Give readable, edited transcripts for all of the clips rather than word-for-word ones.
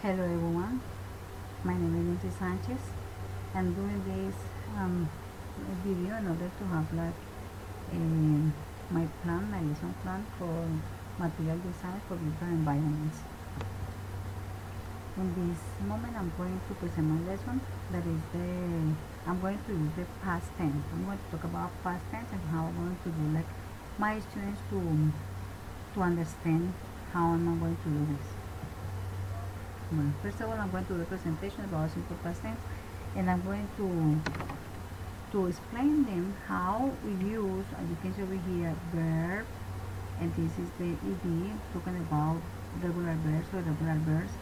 Hello everyone, my name is Nancy Sanchez. I'm doing this video in order to have like my plan, my lesson plan for material design for different environments. In this moment I'm going to present my lesson that is I'm going to use the past tense. I'm going to talk about past tense and how I'm going to do like my students to understand how I'm going to do this. Well, first of all, I'm going to do a presentation about simple past tense, and I'm going to explain them how we use, as you can see over here, verb, and this is the ed, talking about regular verbs or regular verbs,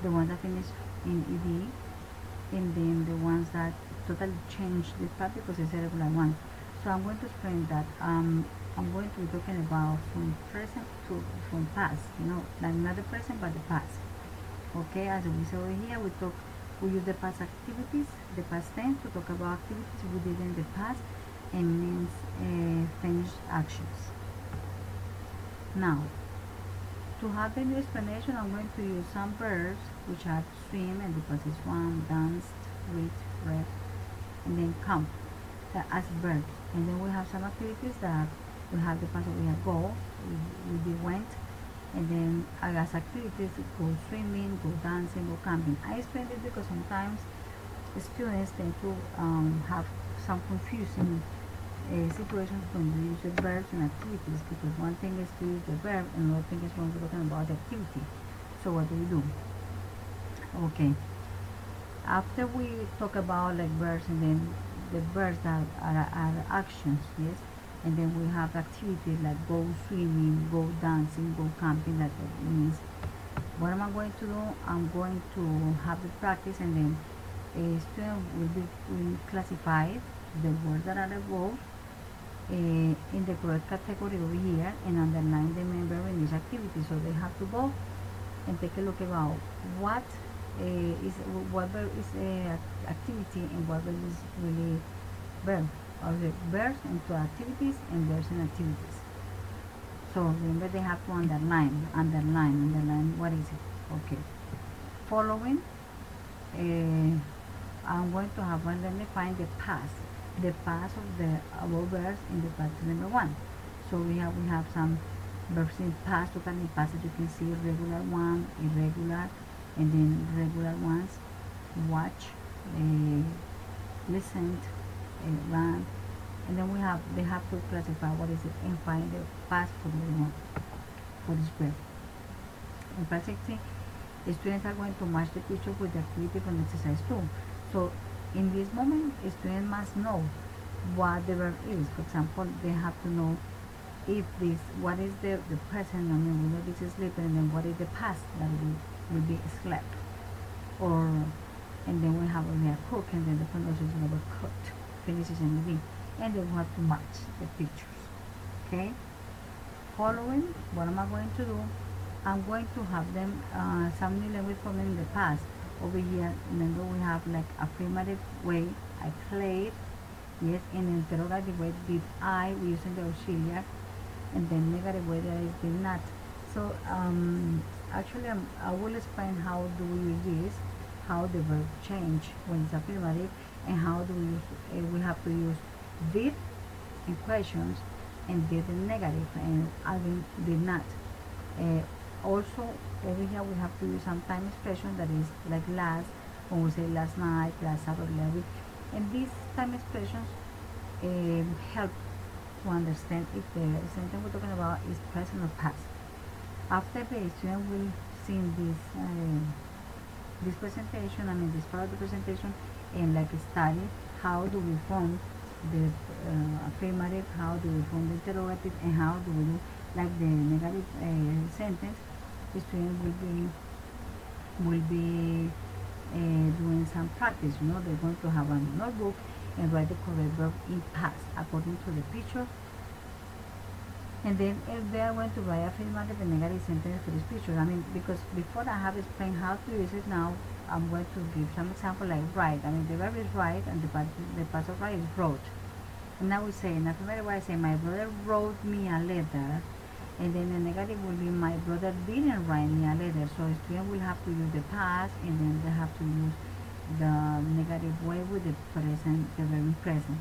the ones that finish in ed, and then the ones that totally change this part because it's a regular one. So I'm going to explain that I'm going to be talking about from present to from past, like not the present but the past. Okay, as we saw over here, we use the past activities, the past tense to talk about activities we did in the past and means finished actions. Now, to have the new explanation, I'm going to use some verbs which are swim and the past is swam, danced, read, read, and then come as verbs. And then we have some activities that we have the past, we have go, we did went, and then as activities go swimming, go dancing, go camping. I explain this because sometimes students tend to have some confusing situations when we use the verbs and activities, because one thing is to use the verb and another thing is when we're talking about the activity. So what do we do? Okay, after we talk about like verbs and then the verbs that are actions, yes, and then we have activities like go swimming, go dancing, go camping. That means what am I going to do? I'm going to have the practice, and then a student will classify the words that are above in the correct category over here and underline the member in each activity. So they have to go and take a look about what verb is activity and what verb is really verb, or the verbs into activities and verbs in activities. So remember they have to underline what is it. Okay, following I'm going to have one. Let me find the past of the above verbs in the past number one. So we have some verbs in past, total in past, as you can see, regular one, irregular, and then regular ones, watch, listened, ran, and then they have to classify what is it and find the past for the one for this verb. In practically, the students are going to match the picture with the activity from exercise 2. So in this moment, a student must know what the verb is. For example, they have to know if this, what is the present, I mean, we know this is sleeping, and then what is the past, that will be slept. Or, and then we have cook, and then the pronunciation of cooked finishes in the V, and then we have to match the pictures. Okay, following, what am I going to do? I'm going to have them some new language from in the past. Over here, remember we have like affirmative way, I played, yes, in interrogative way, did I, we using the auxiliary, and then negative way, that is did not. So actually I will explain how do we use this, how the verb change when it's affirmative, and how do we use, we have to use did in questions and did in negative, and again did not. Also over here we have to use some time expression, that is like last, when we say last night, last Saturday, last week, and these time expressions help to understand if the sentence we're talking about is present or past. After the student will see this presentation, I mean this part of the presentation, and like study how do we form the affirmative, how do we form the interrogative, and how do we do like the negative sentence. The student will be doing some practice. They're going to have a notebook and write the correct verb in past according to the picture. And then if they are going to write affirmative and negative sentence for this picture, I mean, because before I have explained how to use it, now I'm going to give some example like write. I mean, the verb is write, and the past of write is wrote. And now we say in affirmative way, I say my brother wrote me a letter, and then the negative will be my brother didn't write me a letter. So student will have to use the past, and then they have to use the negative way with the present, the very present.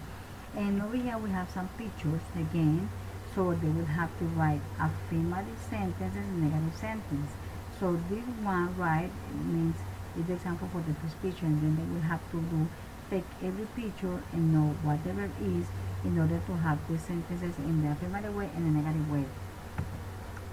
And over here we have some pictures again. So they will have to write affirmative sentences and negative sentence. So this one, right, means is the example for the first picture, and then they will have to take every picture and know what the verb is in order to have the sentences in the affirmative way and the negative way.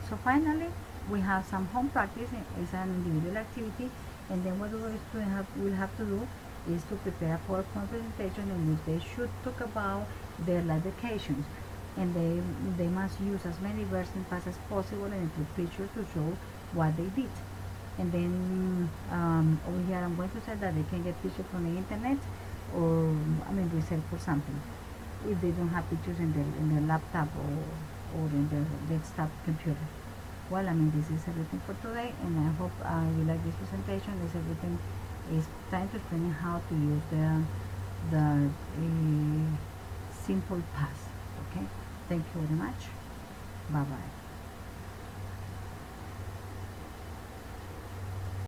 So finally, we have some home practice. It's an individual activity, and then what the students will have to do is to prepare a PowerPoint presentation in which they should talk about their life vacations, and they must use as many verbs in past as possible and include pictures to show what they did. And then over here I'm going to say that they can get pictures from the internet, or research for something if they don't have pictures in their laptop or in their desktop computer. Well, this is everything for today, and I hope you like this presentation. This everything is trying to explain how to use the simple past. Okay, thank you very much. Bye bye.